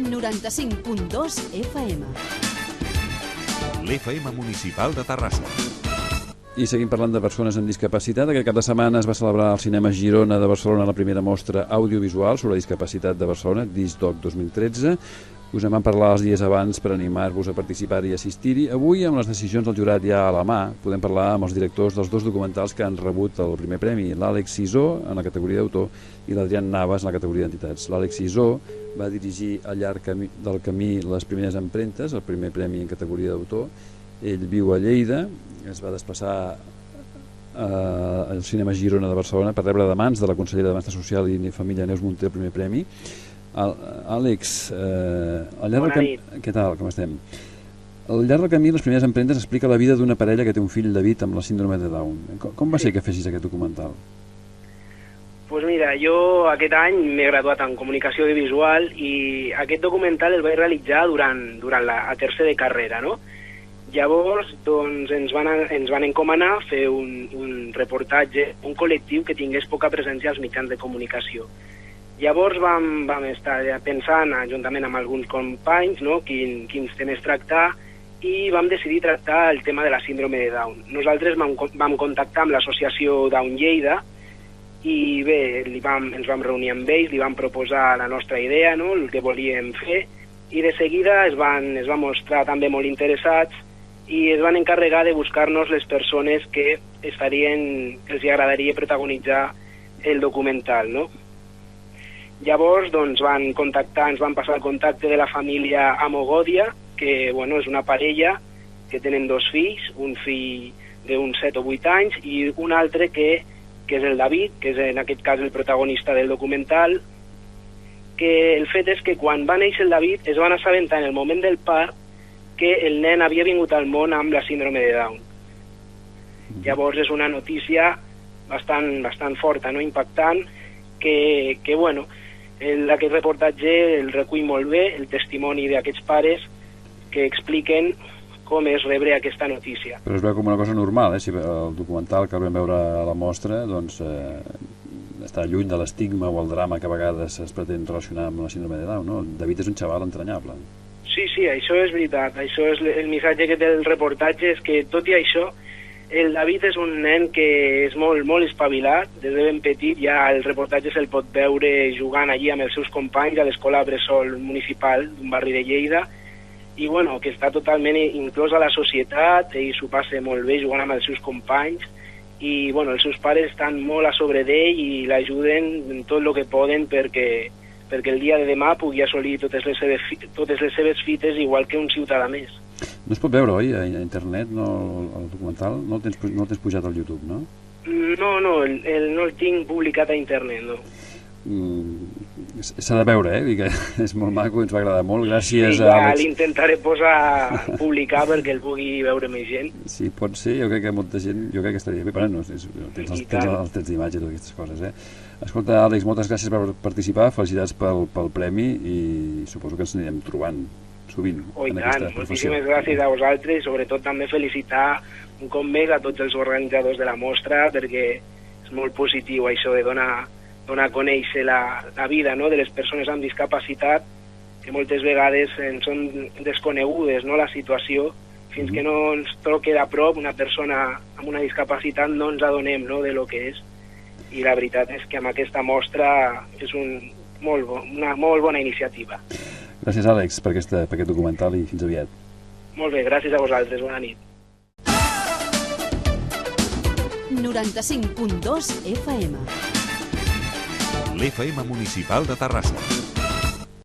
95.2 FM. L'FM Municipal de Terrassa. I seguim parlant de persones amb discapacitat. Aquest cap de setmana es va celebrar al Cinema Girona de Barcelona la primera mostra audiovisual sobre discapacitat de Barcelona, DISDOC 2013. Us en vam parlar els dies abans per animar-vos a participar-hi i assistir-hi. Avui, amb les decisions del jurat ja a la mà, podem parlar amb els directors dels dos documentals que han rebut el primer premi, l'Àlex Sisó, en la categoria d'autor, i l'Adrián Navas, en la categoria d'entitats. L'Àlex Sisó va dirigir Al llarg del camí les primeres empremtes, el primer premi en categoria d'autor. Ell viu a Lleida, es va desplaçar al Cinema Girona de Barcelona per rebre de mans de la consellera de Benestar Social i Família Neus Munté el primer premi. Àlex, què tal, com estem? Al llarg del camí, les primeres empremtes explica la vida d'una parella que té un fill David amb la síndrome de Down. Com va ser que fessis aquest documental? Pues mira, jo aquest any m'he graduat en comunicació audiovisual i aquest documental el vaig realitzar durant la tercer de carrera, no? Llavors, doncs, ens van encomanar fer un reportatge, un col·lectiu que tingués poca presència als mitjans de comunicació. Llavors vam estar pensant, juntament amb alguns companys, no, quins temes tractar, i vam decidir tractar el tema de la síndrome de Down. Nosaltres vam contactar amb l'associació Down Lleida i bé, ens vam reunir amb ells, li vam proposar la nostra idea, no, el que volíem fer, i de seguida es van mostrar també molt interessats i es van encarregar de buscar-nos les persones que els agradaria protagonitzar el documental, no? Llavors, doncs, ens van passar el contacte de la família Amogòdia, que, bueno, és una parella que tenen dos fills, un fill d'uns 7 o 8 anys i un altre que és el David, que és en aquest cas el protagonista del documental, que el fet és que quan va néixer el David es van assabentar en el moment del part que el nen havia vingut al món amb la síndrome de Down. Llavors és una notícia bastant forta, no, impactant, que bueno, aquest reportatge el recull molt bé, el testimoni d'aquests pares que expliquen com és rebre aquesta notícia. Però es veu com una cosa normal, si el documental que el vam veure a la mostra doncs, està lluny de l'estigma o el drama que a vegades es pretén relacionar amb la síndrome de Down, no? David és un xaval entranyable. Sí, això és veritat. Això és el missatge que té el reportatge, és que tot i això, el David és un nen que és molt, molt espavilat, des de ben petit, ja el reportatge se'l pot veure jugant allí amb els seus companys a l'escola bressol municipal d'un barri de Lleida, i bueno, que està totalment inclòs a la societat, ell s'ho passa molt bé jugant amb els seus companys, i bueno, els seus pares estan molt a sobre d'ell i l'ajuden en tot el que poden perquè el dia de demà pugui assolir totes les seves fites igual que un ciutadà més. No es pot veure, oi, a internet, no, el documental? No el tens pujat al YouTube, no? No, no el tinc publicat a internet, no. S'ha de veure, que és molt maco, ens va agradar molt, gràcies a Àlex. L'intentaré publicar perquè el pugui veure més gent. Sí, pot ser, jo crec que molta gent, que estaria bé, però no, tens els trets d'imatge i totes aquestes coses, Escolta, Àlex, moltes gràcies per participar, felicitats pel premi i suposo que ens anirem trobant sovint en aquesta professió. Moltíssimes gràcies a vosaltres i sobretot també felicitar un cop més a tots els organitzadors de la mostra perquè és molt positiu això de donar a conèixer la vida, no, de les persones amb discapacitat, que moltes vegades en són desconegudes, no, la situació, fins que no ens toque de prop una persona amb una discapacitat no ens adonem, no, de lo que és. I la veritat és que amb aquesta mostra és una molt bona iniciativa. Gràcies, Àlex, per aquest documental i fins aviat. Molt bé, gràcies a vosaltres, bona nit. 95.2 FM. L'FM Municipal de Terrassa.